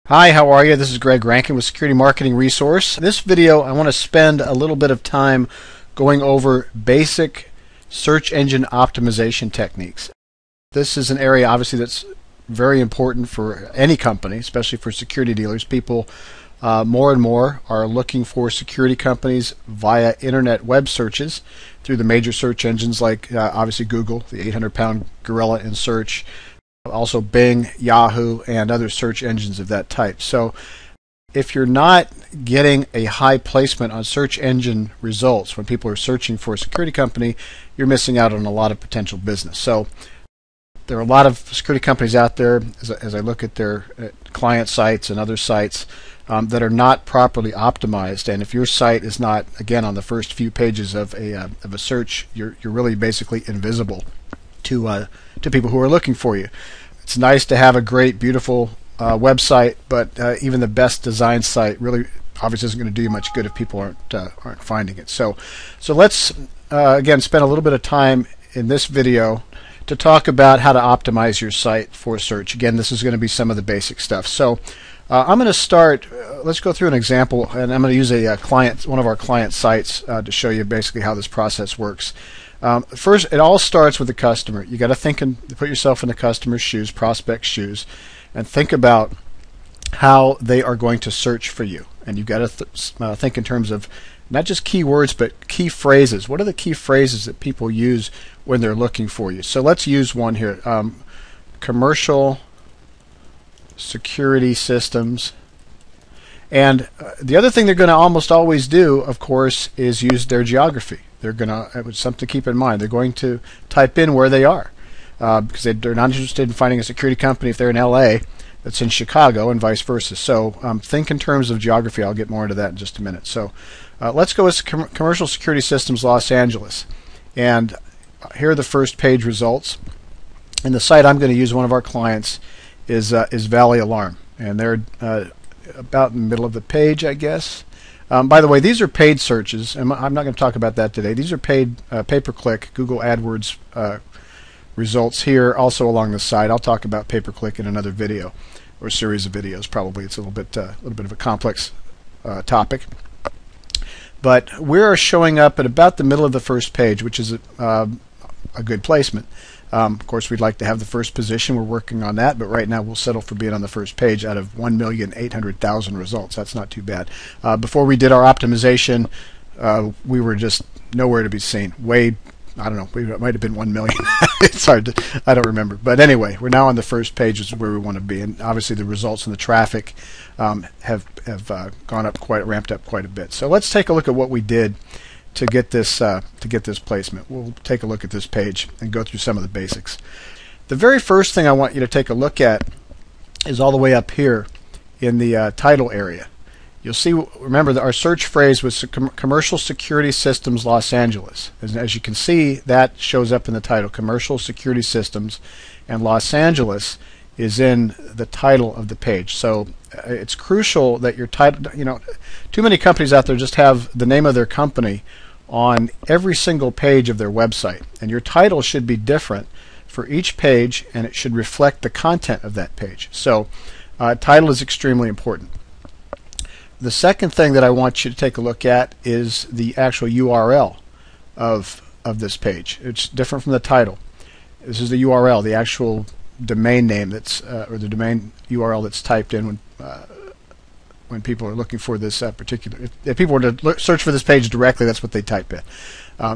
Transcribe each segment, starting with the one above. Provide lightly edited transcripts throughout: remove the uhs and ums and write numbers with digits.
Hi, how are you? This is Greg Rankin with Security Marketing Resource. In this video, I want to spend a little bit of time going over basic search engine optimization techniques. This is an area obviously that's very important for any company, especially for security dealers. People more and more are looking for security companies via internet web searches through the major search engines like obviously Google, the 800-pound gorilla in search, also Bing, Yahoo, and other search engines of that type. So if you're not getting a high placement on search engine results when people are searching for a security company, you're missing out on a lot of potential business. So there are a lot of security companies out there, as I look at their client sites and other sites, that are not properly optimized. And if your site is not, again, on the first few pages of a search, you're really basically invisible to people who are looking for you. It's nice to have a great, beautiful website, but even the best designed site really obviously isn't going to do you much good if people aren't finding it. So let's again spend a little bit of time in this video to talk about how to optimize your site for search. Again, this is going to be some of the basic stuff. So I'm going to start. Let's go through an example, and I'm going to use one of our client sites to show you basically how this process works. First, it all starts with the customer. You got to put yourself in the customer's shoes, prospect's shoes, and think about how they are going to search for you. And you've got to think in terms of not just keywords, but key phrases. What are the key phrases that people use when they're looking for you? So let's use one here. Commercial security systems. And the other thing they're going to almost always do, of course, is use their geography. They're going to, it's something to keep in mind. They're going to type in where they are because they're not interested in finding a security company if they're in LA that's in Chicago and vice versa. So think in terms of geography. I'll get more into that in just a minute. So let's go with Commercial Security Systems Los Angeles. And here are the first page results. And the site I'm going to use, one of our clients, is Valley Alarm. And they're about in the middle of the page, I guess. By the way, these are paid searches, and I'm not going to talk about that today. These are paid pay-per-click Google AdWords results here, also along the side. I'll talk about pay-per-click in another video, or series of videos. Probably it's a little bit of a complex topic. But we're showing up at about the middle of the first page, which is a good placement. Of course, we'd like to have the first position. We're working on that, but right now we'll settle for being on the first page out of 1,800,000 results. That's not too bad. Before we did our optimization, we were just nowhere to be seen. I don't know, it might have been 1 million. It's hard to, I don't remember. But anyway, we're now on the first page, which is where we want to be. And obviously the results and the traffic have ramped up quite a bit. So let's take a look at what we did to get this placement. We'll take a look at this page and go through some of the basics. The very first thing I want you to take a look at is all the way up here in the title area. You'll see, remember that our search phrase was Commercial Security Systems Los Angeles. As you can see, that shows up in the title, Commercial Security Systems, and Los Angeles is in the title of the page. So it's crucial that your title, too many companies out there just have the name of their company on every single page of their website, and your title should be different for each page, and it should reflect the content of that page. So title is extremely important. The second thing that I want you to take a look at is the actual URL of this page. It's different from the title. This is the URL, the actual domain name that's or the domain URL that's typed in when people are looking for this particular. If people were to search for this page directly, that's what they type in.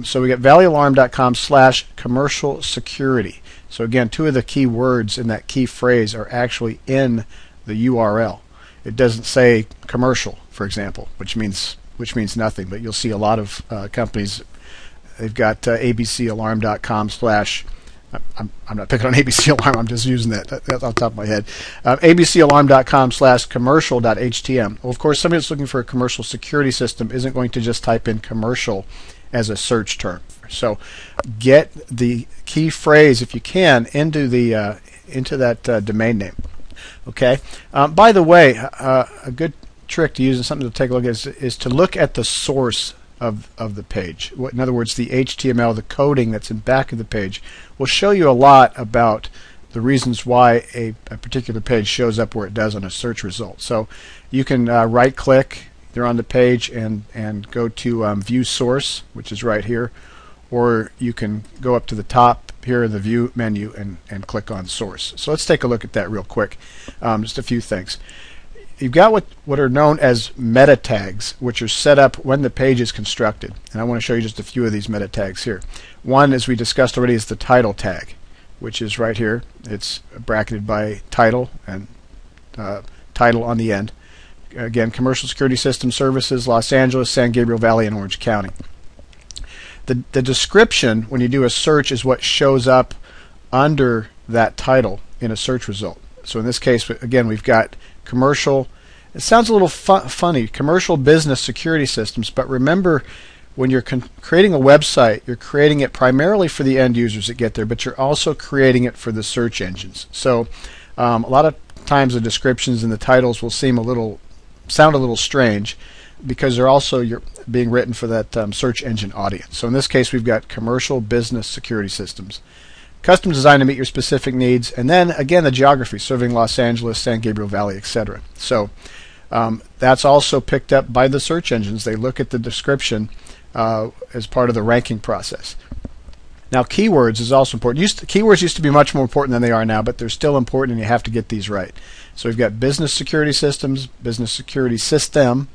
So we get valleyalarm.com/commercial security. So again, two of the key words in that key phrase are actually in the URL. It doesn't say commercial, for example, which means nothing. But you'll see a lot of companies. They've got abcalarm.com/ I'm not picking on ABC Alarm. I'm just using that. That's off the top of my head. abcalarm.com/commercial.htm. Well, of course, somebody that's looking for a commercial security system isn't going to just type in commercial as a search term. So get the key phrase, if you can, into that domain name. Okay. By the way, a good trick to use and something to take a look at is to look at the source of the page. In other words, the HTML, the coding that's in back of the page, will show you a lot about the reasons why a particular page shows up where it does on a search result. So you can right click there on the page and go to view source, which is right here, or you can go up to the top here in the view menu and click on source. So let's take a look at that real quick. Just a few things. You've got what are known as meta tags, which are set up when the page is constructed. And I want to show you just a few of these meta tags here. One, as we discussed already, is the title tag, which is right here. It's bracketed by title and title on the end. Again, Commercial Security System Services, Los Angeles, San Gabriel Valley, and Orange County. The description, when you do a search, is what shows up under that title in a search result. So in this case, again, we've got commercial. It sounds a little funny, commercial business security systems, but remember, when you're creating a website, you're creating it primarily for the end users that get there, but you're also creating it for the search engines. So a lot of times the descriptions and the titles will sound a little strange, because they're also being written for that search engine audience. So in this case, we've got commercial business security systems, custom designed to meet your specific needs, and then again the geography, serving Los Angeles, San Gabriel Valley, etc. So that's also picked up by the search engines. They look at the description as part of the ranking process. Now, keywords is also important. Keywords used to be much more important than they are now, but they're still important, and you have to get these right. So we've got business security systems, business security system.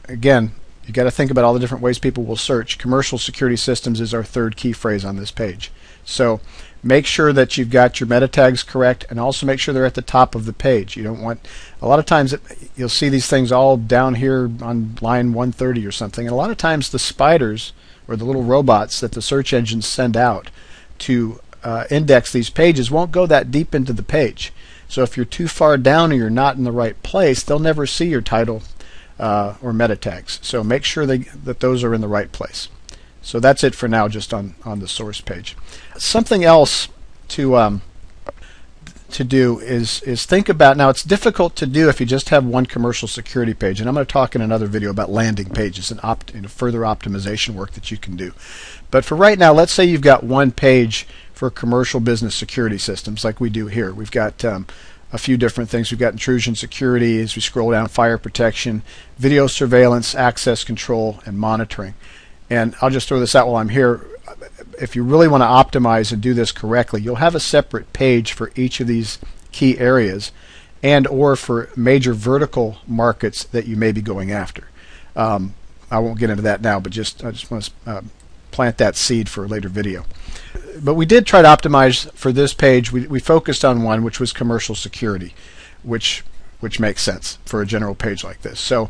Again, you got to think about all the different ways people will search. Commercial security systems is our third key phrase on this page. So make sure that you've got your meta tags correct, and also make sure they're at the top of the page. You don't want, a lot of times you'll see these things all down here on line 130 or something, and a lot of times the spiders or the little robots that the search engines send out to index these pages won't go that deep into the page. So if you're too far down or you're not in the right place, they'll never see your title or meta tags. So make sure that those are in the right place. So that's it for now, just on the source page. Something else to do is think about, now it's difficult to do if you just have one commercial security page, and I'm going to talk in another video about landing pages and further optimization work that you can do. But for right now, let's say you've got one page for commercial business security systems like we do here. We've got a few different things. We've got intrusion security, as we scroll down, fire protection, video surveillance, access control, and monitoring. And I'll just throw this out while I'm here. If you really want to optimize and do this correctly, you'll have a separate page for each of these key areas, and or for major vertical markets that you may be going after. I won't get into that now, but I just want to plant that seed for a later video. But we did try to optimize for this page. We focused on one, which was commercial security, which makes sense for a general page like this. So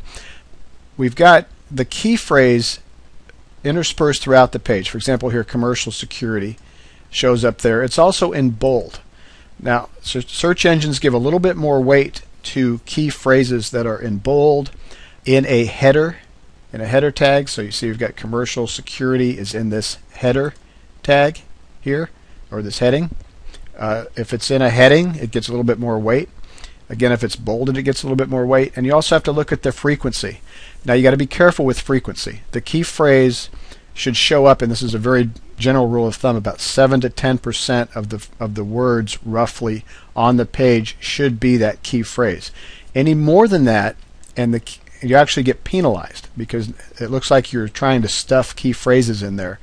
we've got the key phrase interspersed throughout the page. For example, here, commercial security shows up there. It's also in bold. Now, search engines give a little bit more weight to key phrases that are in bold in a header tag. So you see we've got commercial security is in this header tag here, or this heading. If it's in a heading, it gets a little bit more weight. Again, if it's bolded, it gets a little bit more weight. And you also have to look at the frequency. Now, you got to be careful with frequency. The key phrase should show up, and this is a very general rule of thumb, about 7 to 10% of the words roughly on the page should be that key phrase. Any more than that, and you actually get penalized, because it looks like you're trying to stuff key phrases in there,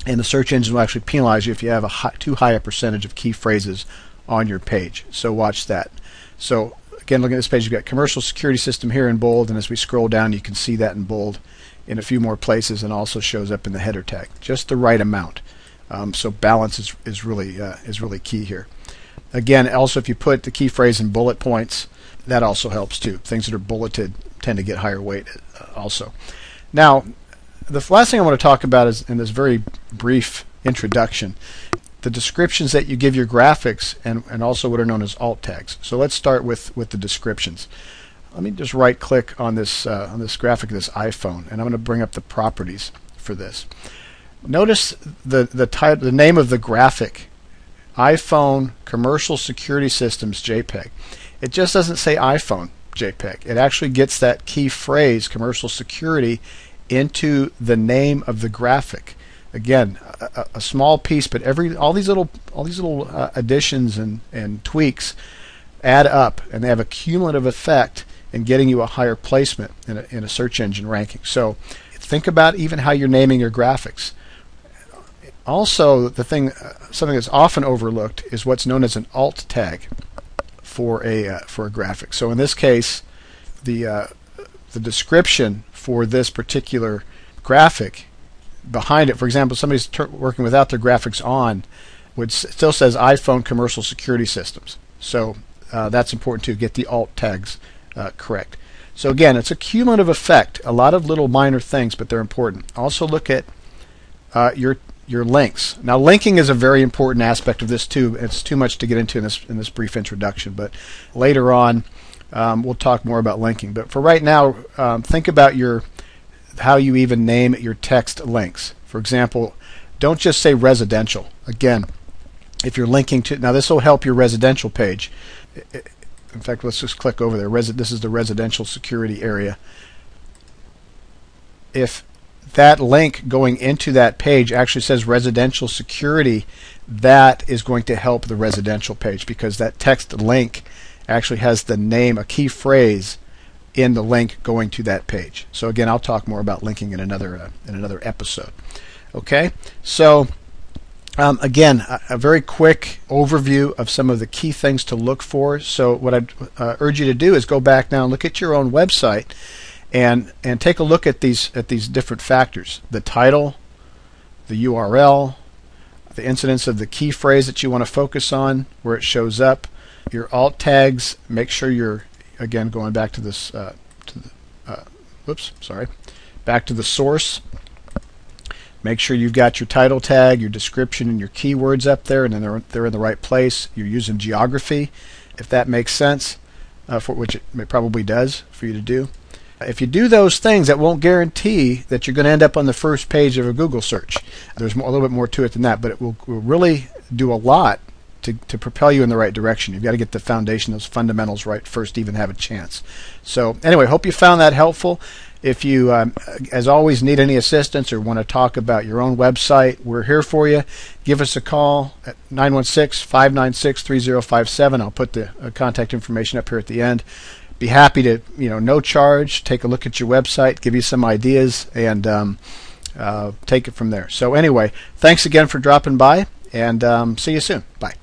and the search engine will actually penalize you if you have too high a percentage of key phrases on your page. So watch that. So again, looking at this page, you've got commercial security system here in bold, and as we scroll down, you can see that in bold in a few more places, and also shows up in the header tag, just the right amount. So balance is really key here. Again, also if you put the key phrase in bullet points, that also helps too. Things that are bulleted tend to get higher weight also. Now, the last thing I want to talk about is, in this very brief introduction, the descriptions that you give your graphics, and also what are known as alt tags. So let's start with the descriptions. Let me just right click on this graphic of this iPhone, and I'm going to bring up the properties for this. Notice the name of the graphic, iPhone Commercial Security Systems JPEG. It just doesn't say iPhone JPEG. It actually gets that key phrase, commercial security, into the name of the graphic. Again, a small piece, but all these little additions and tweaks add up, and they have a cumulative effect in getting you a higher placement in a search engine ranking. So think about even how you're naming your graphics. Also, something that's often overlooked is what's known as an alt tag for a graphic. So in this case, the description for this particular graphic behind it, for example, somebody's working without their graphics on, which still says iPhone commercial security systems. So that's important to get the alt tags correct. So again, it's a cumulative effect. A lot of little minor things, but they're important. Also look at your links. Now, linking is a very important aspect of this too. It's too much to get into in this brief introduction, but later on we'll talk more about linking. But for right now, think about how you even name your text links. For example, don't just say residential. Again, if you're linking to, now this will help your residential page. In fact, let's just click over there. This is the residential security area. If that link going into that page actually says residential security, that is going to help the residential page, because that text link actually has the name, a key phrase in the link going to that page. So again, I'll talk more about linking in another episode. Okay, so again, a very quick overview of some of the key things to look for. So what I'd urge you to do is go back now and look at your own website and take a look at these different factors: the title, the URL, the incidence of the key phrase that you want to focus on, where it shows up, your alt tags. Make sure you're, again, going back to this back to the source. Make sure you've got your title tag, your description, and your keywords up there, and then they're in the right place. You're using geography, if that makes sense, for which it probably does for you to do. If you do those things, that won't guarantee that you're going to end up on the first page of a Google search. There's a little bit more to it than that, but it will really do a lot to propel you in the right direction. You've got to get the foundation, those fundamentals right first to even have a chance. So anyway, hope you found that helpful. If you, as always, need any assistance or want to talk about your own website, we're here for you. Give us a call at 916-596-3057. I'll put the contact information up here at the end. Be happy to, no charge, take a look at your website, give you some ideas, and take it from there. So anyway, thanks again for dropping by, and see you soon. Bye.